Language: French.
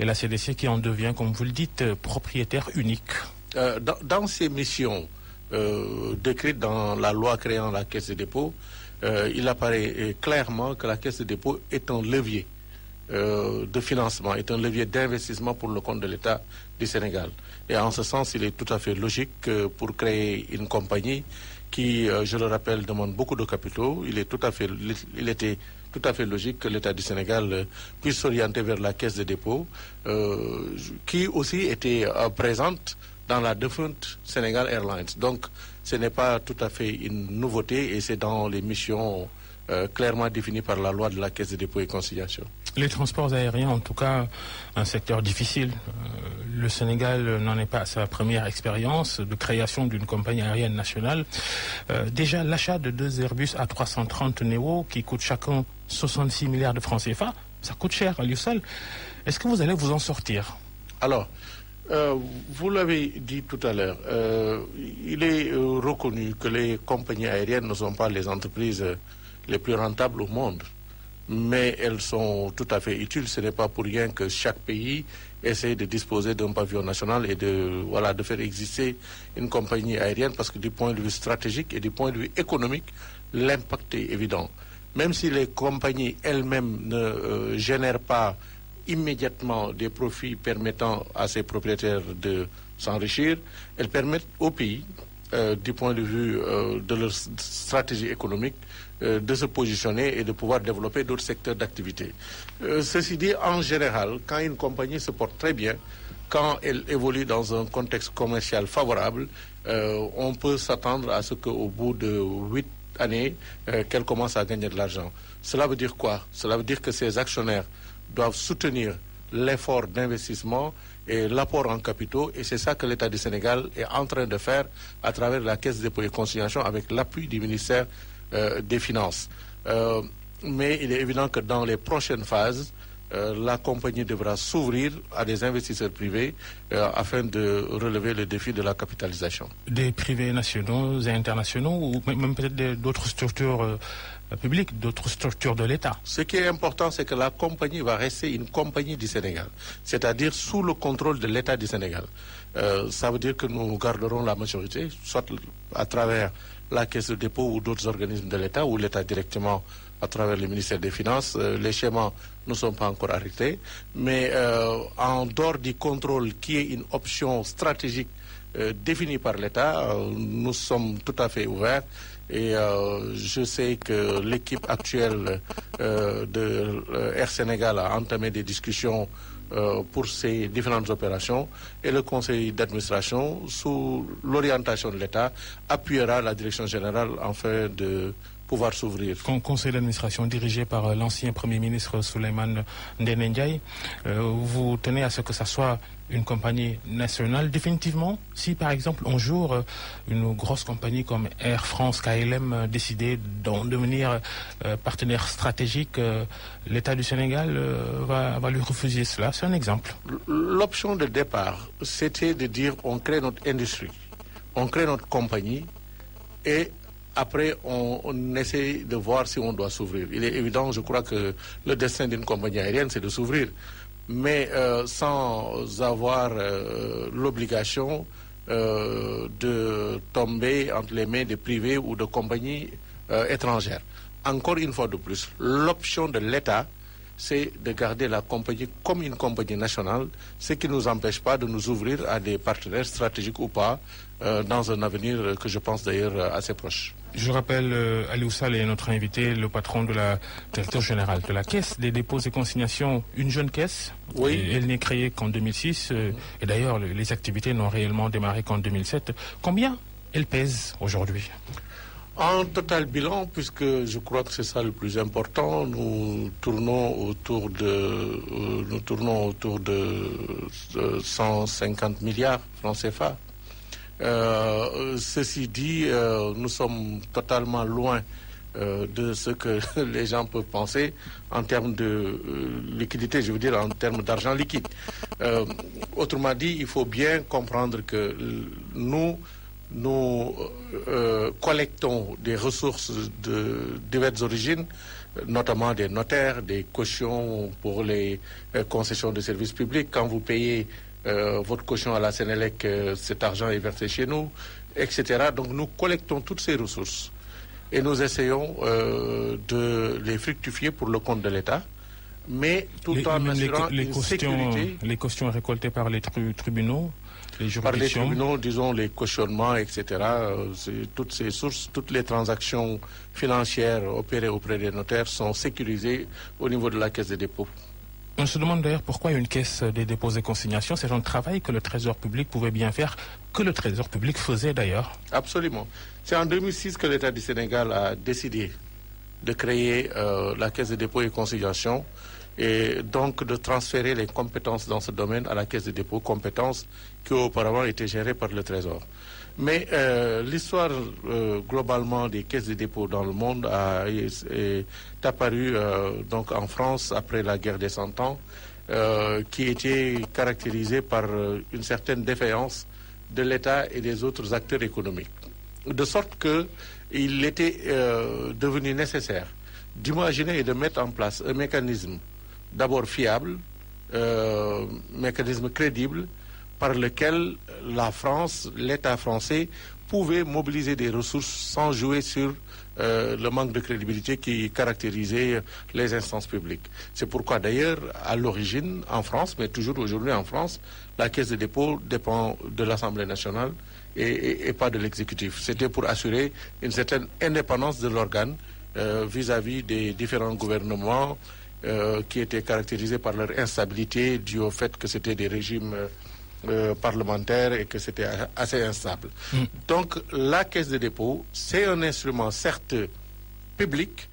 et la CDC qui en devient, comme vous le dites, propriétaire unique. Dans ces missions décrites dans la loi créant la Caisse de dépôt, il apparaît clairement que la Caisse de dépôt est un levier de financement, est un levier d'investissement pour le compte de l'État du Sénégal. Et en ce sens, il est tout à fait logique que pour créer une compagnie qui, je le rappelle, demande beaucoup de capitaux, il était tout à fait logique que l'État du Sénégal puisse s'orienter vers la Caisse de dépôt, qui aussi était présente dans la défunte Sénégal Airlines. Donc, ce n'est pas tout à fait une nouveauté et c'est dans les missions clairement définies par la loi de la Caisse de dépôt et conciliation. Les transports aériens, en tout cas, un secteur difficile. Le Sénégal n'en est pas à sa première expérience de création d'une compagnie aérienne nationale. Déjà, l'achat de 2 Airbus A330 Neo qui coûtent chacun 66 milliards de francs CFA, ça coûte cher à lui seul. Est-ce que vous allez vous en sortir? Alors, vous l'avez dit tout à l'heure, il est reconnu que les compagnies aériennes ne sont pas les entreprises les plus rentables au monde, mais elles sont tout à fait utiles. Ce n'est pas pour rien que chaque pays essaie de disposer d'un pavillon national et de faire exister une compagnie aérienne, parce que du point de vue stratégique et du point de vue économique, l'impact est évident. Même si les compagnies elles-mêmes ne génèrent pas immédiatement des profits permettant à ses propriétaires de s'enrichir, elles permettent au pays, du point de vue de leur stratégie économique, de se positionner et de pouvoir développer d'autres secteurs d'activité. Ceci dit, en général, quand une compagnie se porte très bien, quand elle évolue dans un contexte commercial favorable, on peut s'attendre à ce qu'au bout de 8 années, qu'elle commence à gagner de l'argent. Cela veut dire quoi? Cela veut dire que ses actionnaires doivent soutenir l'effort d'investissement et l'apport en capitaux, et c'est ça que l'État du Sénégal est en train de faire à travers la Caisse de dépôt et consignation avec l'appui du ministère des Finances. Mais il est évident que dans les prochaines phases, la compagnie devra s'ouvrir à des investisseurs privés afin de relever le défi de la capitalisation. Des privés nationaux et internationaux, ou même peut-être d'autres structures publiques, d'autres structures de l'État. Ce qui est important, c'est que la compagnie va rester une compagnie du Sénégal, c'est-à-dire sous le contrôle de l'État du Sénégal. Ça veut dire que nous garderons la majorité, soit à travers la Caisse de dépôt ou d'autres organismes de l'État, ou l'État directement à travers le ministère des Finances. Les schémas ne sont pas encore arrêtés, mais en dehors du contrôle qui est une option stratégique définie par l'État, nous sommes tout à fait ouverts. Et je sais que l'équipe actuelle de Air Sénégal a entamé des discussions pour ces différentes opérations, et le conseil d'administration, sous l'orientation de l'État, appuiera la direction générale afin de pouvoir s'ouvrir. Conseil d'administration dirigé par l'ancien Premier ministre Souleymane Ndéné Ndiaye, vous tenez à ce que ça soit une compagnie nationale définitivement? Si par exemple un jour une grosse compagnie comme Air France, KLM décidait d'en devenir partenaire stratégique, l'État du Sénégal va lui refuser cela. C'est un exemple. L'option de départ, c'était de dire on crée notre industrie, on crée notre compagnie, et après, on essaie de voir si on doit s'ouvrir. Il est évident, je crois que le destin d'une compagnie aérienne, c'est de s'ouvrir, mais sans avoir l'obligation de tomber entre les mains des privés ou de compagnies étrangères. Encore une fois de plus, l'option de l'État, c'est de garder la compagnie comme une compagnie nationale, ce qui ne nous empêche pas de nous ouvrir à des partenaires stratégiques ou pas, dans un avenir que je pense d'ailleurs assez proche. Je rappelle, Aliou Sall est notre invité, le patron de la directeur général de la Caisse des dépôts et consignations, une jeune caisse. Oui. Elle n'est créée qu'en 2006, et d'ailleurs les activités n'ont réellement démarré qu'en 2007. Combien elle pèse aujourd'hui? En total bilan, puisque je crois que c'est ça le plus important, nous tournons autour de 150 milliards francs CFA. Ceci dit, nous sommes totalement loin de ce que les gens peuvent penser en termes de liquidité, je veux dire en termes d'argent liquide. Autrement dit, il faut bien comprendre que nous collectons des ressources de diverses origines notamment des notaires, des cautions pour les concessions de services publics. Quand vous payez votre caution à la Sénélec, cet argent est versé chez nous, etc. Donc nous collectons toutes ces ressources et nous essayons de les fructifier pour le compte de l'État, mais tout en assurant une sécurité. Les cautions récoltées par les tribunaux, les juridictions. Par les tribunaux, disons, les cautionnements, etc. Toutes ces sources, toutes les transactions financières opérées auprès des notaires sont sécurisées au niveau de la Caisse des dépôts. On se demande d'ailleurs pourquoi une caisse des dépôts et consignations, c'est un travail que le Trésor public pouvait bien faire, que le Trésor public faisait d'ailleurs. Absolument. C'est en 2006 que l'État du Sénégal a décidé de créer la Caisse des dépôts et consignations et donc de transférer les compétences dans ce domaine à la Caisse des dépôts, compétences qui auparavant étaient gérées par le Trésor. Mais l'histoire globalement des caisses de dépôt dans le monde est apparue donc en France après la guerre des 100 ans, qui était caractérisée par une certaine défaillance de l'État et des autres acteurs économiques. De sorte qu'il était devenu nécessaire d'imaginer et de mettre en place un mécanisme d'abord fiable, mécanisme crédible, par lequel la France, l'État français, pouvait mobiliser des ressources sans jouer sur le manque de crédibilité qui caractérisait les instances publiques. C'est pourquoi d'ailleurs, à l'origine, en France, mais toujours aujourd'hui en France, la Caisse de dépôt dépend de l'Assemblée nationale et pas de l'exécutif. C'était pour assurer une certaine indépendance de l'organe vis-à-vis des différents gouvernements qui étaient caractérisés par leur instabilité due au fait que c'était des régimes parlementaires et que c'était assez instable. Donc la Caisse de dépôt, c'est un instrument certes public,